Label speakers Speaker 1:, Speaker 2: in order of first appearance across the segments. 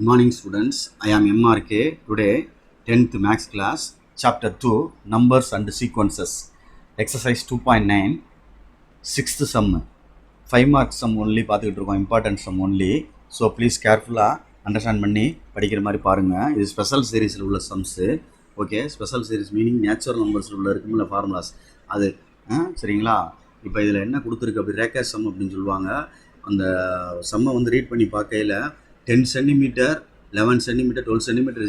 Speaker 1: Good morning students, I am MRK. Today 10th Max class, chapter 2, Numbers and Sequences, exercise 2.9, 6th sum, 5 marks sum only பார்த்துக்கிட்டு இருக்கோம், important sum only. So please carefully understand பண்ணி படிக்கிற மாதிரி பாருங்க. இது special சீரீஸில் உள்ள sums. Okay, special series meaning natural நம்பர்ஸில் உள்ள இருக்குமில்ல ஃபார்முலாஸ் அது சரிங்களா. இப்போ இதில் என்ன கொடுத்துருக்கு அப்படி ரேக்கா சம் அப்படின்னு சொல்லுவாங்க. அந்த சம்மை வந்து ரீட் பண்ணி பார்க்கையில் 10 சென்டிமீட்டர் 11 சென்டிமீட்டர் 12 சென்டிமீட்டர்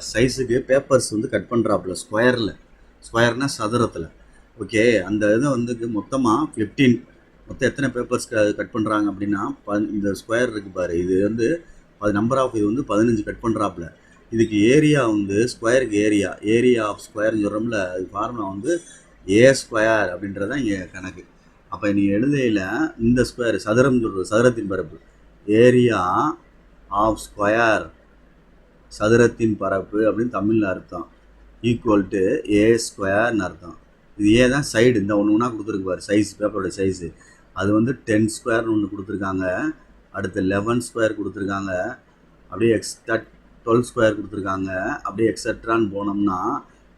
Speaker 1: சைஸுக்கு பேப்பர்ஸ் வந்து கட் பண்ணுறாப்புல ஸ்கொயர்னால் சதுரத்தில். ஓகே, அந்த இதை வந்து மொத்தமாக 15 மொத்தம் எத்தனை பேப்பர்ஸ் கட் பண்ணுறாங்க அப்படின்னா இந்த ஸ்கொயர் இருக்குது பாரு, இது வந்து நம்பர் ஆஃப் இது வந்து 15 கட் பண்ணுறாப்புல. இதுக்கு ஏரியா வந்து ஸ்கொயருக்கு ஏரியா ஆஃப் ஸ்கொயர்னு சொல்கிறோம்ல, அது ஃபார்முலா வந்து ஏ ஸ்கொயர் அப்படின்றதான் இங்கே கணக்கு. அப்போ நீங்கள் எழுதையில் இந்த ஸ்கொயர் சதுரம் சொல்கிறது, சதுரத்தின் பரப்பு, ஏரியா ஆஃப் ஸ்கொயர் சதுரத்தின் பரப்பு அப்படின்னு தமிழில் அர்த்தம், ஈக்குவல் டு ஏ ஸ்கொயர்னு அர்த்தம். இது ஏ தான் சைடு, இந்த ஒன்று ஒன்றா கொடுத்துருக்கு பாரு சைஸ், பேப்பரோட சைஸு. அது வந்து 10 ஸ்கொயர்னு ஒன்று கொடுத்துருக்காங்க, அடுத்து 11 ஸ்கொயர் கொடுத்துருக்காங்க, அப்படியே எக்ஸ்ட்ரா 12 ஸ்கொயர் கொடுத்துருக்காங்க, அப்படியே எக்ஸட்ரான்னு போனோம்னா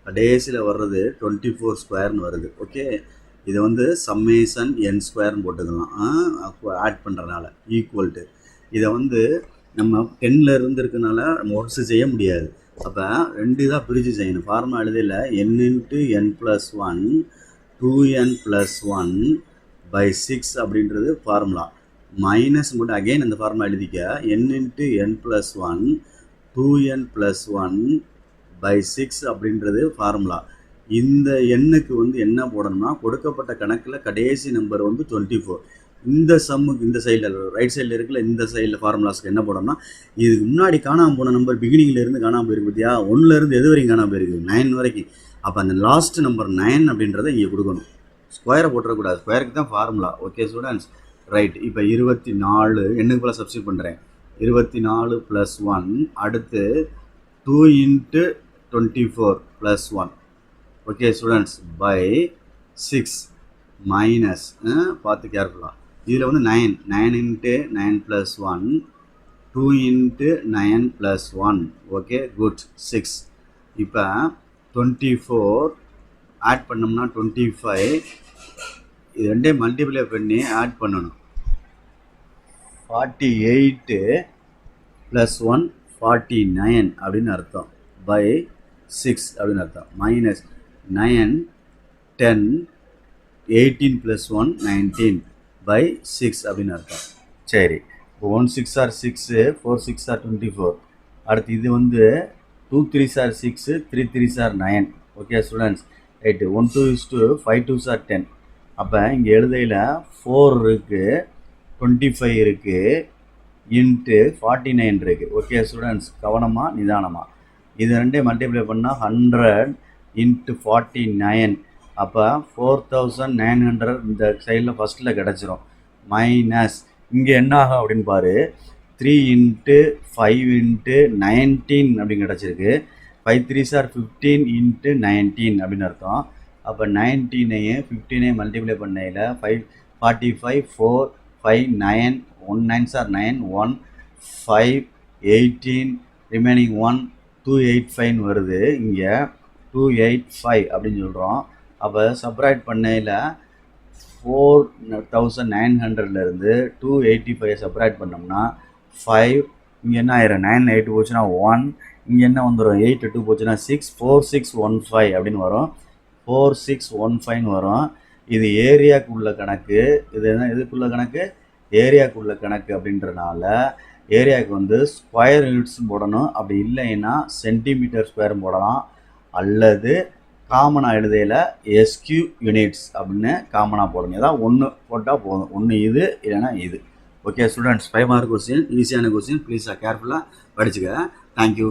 Speaker 1: கடைசியில் வர்றது 24 ஸ்கொயர்னு வருது. ஓகே, இதை வந்து சம்மேஷன் n ஸ்கொயர்னு போட்டுக்கலாம் ஆட் பண்ணுறதுனால, ஈக்குவல் டு இதை வந்து நம்ம 10ல் இருந்துருக்கனால நம்ம ஒர்க்ஸ் செய்ய முடியாது. அப்போ 2 இதாக பிரித்து செய்யணும். ஃபார்முலா எழுதியில் n × n+1 2n+1/6 அப்படின்றது ஃபார்முலா. மைனஸ் மட்டும் அகெயின் அந்த ஃபார்முலா எழுதிக்க, n × n+1 2n+1/6 அப்படின்றது ஃபார்முலா. இந்த எண்ணுக்கு வந்து என்ன போடணும்னா கொடுக்கப்பட்ட கணக்கில் கடைசி நம்பர் வந்து 24. இந்த சம்முக்கு இந்த சைடில் ரைட் சைடில் இருக்குல்ல, இந்த சைடில் ஃபார்முலாஸ்க்கு என்ன போடணும்னா இதுக்கு முன்னாடி காணாமல் போன நம்பர் பிகினிங்லேருந்து காணாமல் போயிருக்கு பார்த்தியா, 1லேருந்து எது வரைக்கும் காணாமல் போயிருக்கு, 9 வரைக்கும். அப்போ அந்த லாஸ்ட் நம்பர் 9 அப்படின்றத இங்கே கொடுக்கணும். ஸ்கொயரை போட்டுறக்கூடாது, ஸ்கொயருக்கு தான் ஃபார்முலா. Okay students, right. இப்போ 24 எண்ணுக்கு போல் சப்ஸ்டியூட் பண்ணுறேன். 24 + 1, அடுத்து 2 × 24 + 1. ஓகே ஸ்டூடெண்ட்ஸ், பை 6 மைனஸ், பார்த்து கேர்ஃபுல்லாக. இதில் வந்து 9 × 9+1 2 × 9+1. Okay good, 6. இப்போ 24 ஆட் பண்ணோம்னா 25, இது ரெண்டையும் மல்டிப்ளை பண்ணி ஆட் பண்ணணும். 48 + 1 49 அப்படின்னு அர்த்தம், பை 6 அப்படின்னு அர்த்தம். மைனஸ் 9 10 18 + 1 19/6 அப்படின்னு அர்த்தம். சரி, இப்போ 1 6 are 6, 4 6 are 24. அடுத்து இது வந்து 2 3 are 6, 3 3 are 9. Okay students, right. 1 2 is 2, 5 2s are 10. அப்போ இங்கே எழுதையில் 4 இருக்குது, 25 இருக்குது, இன்ட்டு 49 இருக்குது. ஓகே ஸ்டூடெண்ட்ஸ், கவனமாக நிதானமாக இது ரெண்டையும் மல்டிப்ளை பண்ணால் 100 × 49. அப்போ 4900 இந்த சைடில் ஃபஸ்ட்டில் கிடச்சிரும். மைனஸ் இங்கே என்ன ஆகும் அப்படின்னு பாரு, 3 × 5 × 19 அப்படின்னு கிடச்சிருக்கு. 5 3s are 15 × 19 அப்படின்னு அர்த்தம். அப்போ 19ஐயும் 15ஐயும் மல்டிப்ளை பண்ணையில் 45 4 5 9 1 9s are 9 1 5 18 ரிமைனிங் 1 285 வருது. இங்கே 285 அப்படின்னு சொல்கிறோம். அப்போ சப்ராக்ட் பண்ணையில் 4900லேருந்து 285 சப்ராக்ட் பண்ணோம்னா 5, இங்கே என்ன ஆயிரும், 9 8 போச்சுன்னா 1, இங்கே என்ன வந்துடும், 8 8 போச்சுன்னா 6, 4615 அப்படின்னு வரும். 4615 வரும். இது ஏரியாவுக்குள்ள கணக்கு, இது என்ன இதுக்குள்ள கணக்கு, ஏரியாவுக்குள்ள கணக்கு அப்படின்றனால ஏரியாவுக்கு வந்து ஸ்கொயர் யூனிட்ஸ் போடணும். அப்படி இல்லைன்னா சென்டிமீட்டர் ஸ்கொயர் போடலாம், அல்லது காமனாக எழுதையில் எஸ்கியூ யூனிட்ஸ் அப்படின்னு காமனாக போடணும். ஏதாவது ஒன்று போட்டால் போதும், ஒன்று இது இல்லைன்னா இது. ஓகே ஸ்டூடெண்ட்ஸ், 5 மார்க் கொஸ்டின், ஈஸியான கொஸ்டின், ப்ளீஸ் கேர்ஃபுல்லாக படிச்சுக்க. தேங்க்யூ.